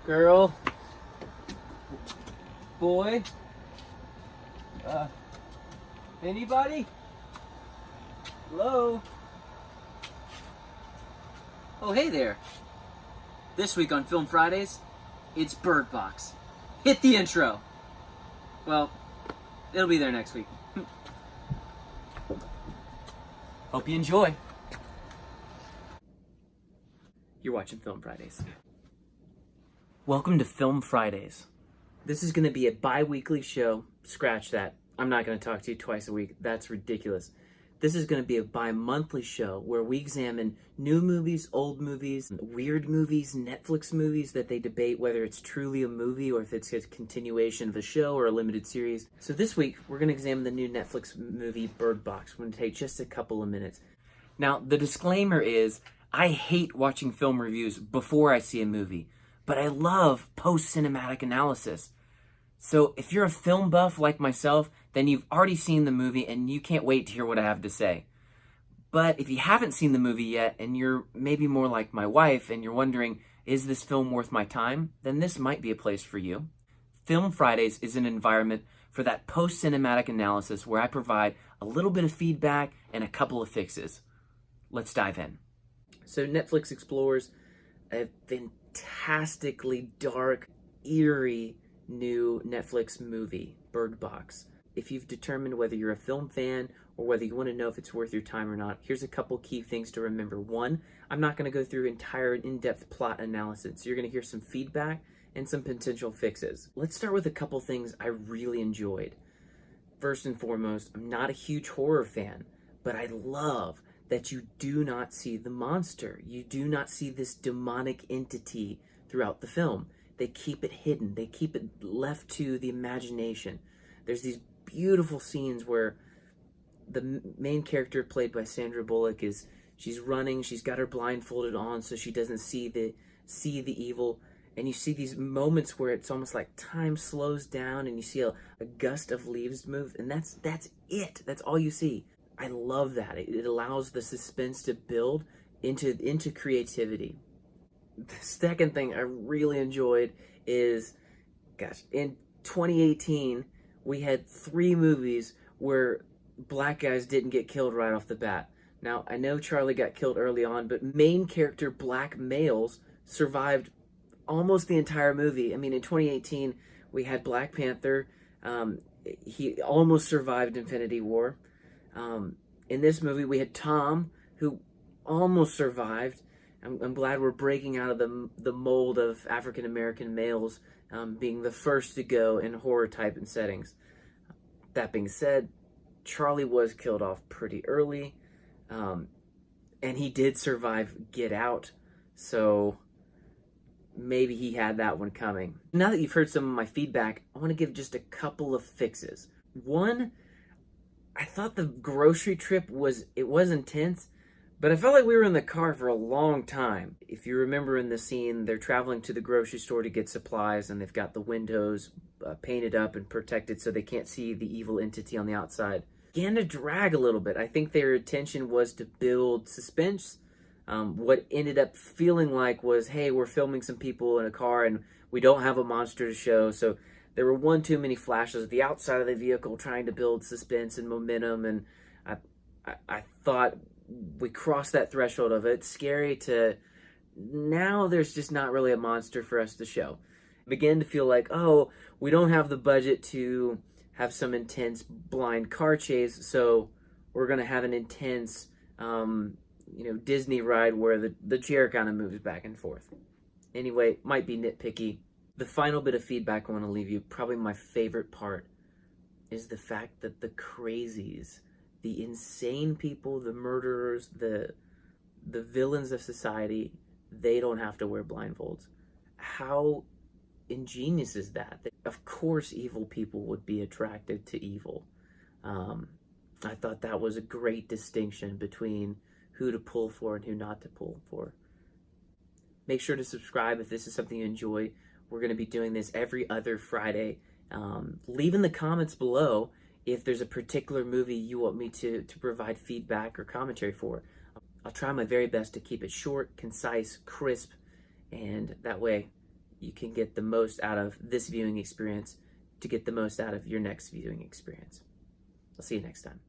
girl, boy, anybody? Hello? Oh, hey there. This week on Film Fridays, it's Birdbox. Hit the intro. Well, it'll be there next week. Hope you enjoy. You're watching Film Fridays. Welcome to Film Fridays. This is going to be a bi-weekly show. Scratch that. I'm not going to talk to you twice a week. That's ridiculous. This is going to be a bi-monthly show where we examine new movies, old movies, weird movies, Netflix movies that they debate whether it's truly a movie or if it's a continuation of a show or a limited series. So this week, we're going to examine the new Netflix movie Bird Box. We're going to take just a couple of minutes. Now, the disclaimer is, I hate watching film reviews before I see a movie, but I love post-cinematic analysis. So if you're a film buff like myself, then you've already seen the movie and you can't wait to hear what I have to say. But if you haven't seen the movie yet and you're maybe more like my wife and you're wondering, is this film worth my time? Then this might be a place for you. Film Fridays is an environment for that post-cinematic analysis where I provide a little bit of feedback and a couple of fixes. Let's dive in. So Netflix explores a fantastically dark, eerie new Netflix movie, Bird Box. If you've determined whether you're a film fan or whether you want to know if it's worth your time or not, here's a couple key things to remember. One, I'm not going to go through entire in-depth plot analysis. You're going to hear some feedback and some potential fixes. Let's start with a couple things I really enjoyed. First and foremost, I'm not a huge horror fan, but I love that you do not see the monster. You do not see this demonic entity throughout the film. They keep it hidden. They keep it left to the imagination. There's these beautiful scenes where the main character, played by Sandra Bullock, she's running. She's got her blindfolded on so she doesn't see the evil. And you see these moments where it's almost like time slows down and you see a gust of leaves move, and that's it. That's all you see. I love that. It allows the suspense to build into creativity. The second thing I really enjoyed is, in 2018, we had 3 movies where black guys didn't get killed right off the bat. Now, I know Charlie got killed early on, but main character black males survived almost the entire movie. I mean, in 2018, we had Black Panther. He almost survived Infinity War. In this movie, we had Tom, who almost survived. I'm glad we're breaking out of the mold of African-American males being the first to go in horror-type and settings. That being said, Charlie was killed off pretty early, and he did survive Get Out, so maybe he had that one coming. Now that you've heard some of my feedback, I want to give just a couple of fixes. One, I thought the grocery trip was intense, but I felt like we were in the car for a long time. If you remember in the scene, they're traveling to the grocery store to get supplies, and they've got the windows painted up and protected so they can't see the evil entity on the outside. Began to drag a little bit. I think their intention was to build suspense. What ended up feeling like was, hey, we're filming some people in a car and we don't have a monster to show, so there were one too many flashes of the outside of the vehicle trying to build suspense and momentum, and I thought we crossed that threshold of it's scary to now there's just not really a monster for us to show. I began to feel like, oh, we don't have the budget to have some intense blind car chase, so we're going to have an intense Disney ride where the chair kind of moves back and forth. Anyway, might be nitpicky. The final bit of feedback I want to leave you, probably my favorite part, is the fact that the crazies, the insane people, the murderers, the villains of society, they don't have to wear blindfolds. How ingenious is that? Of course evil people would be attracted to evil. I thought that was a great distinction between who to pull for and who not to pull for. Make sure to subscribe if this is something you enjoy. We're going to be doing this every other Friday. Leave in the comments below if there's a particular movie you want me to provide feedback or commentary for. I'll try my very best to keep it short, concise, crisp, and that way you can get the most out of this viewing experience to get the most out of your next viewing experience. I'll see you next time.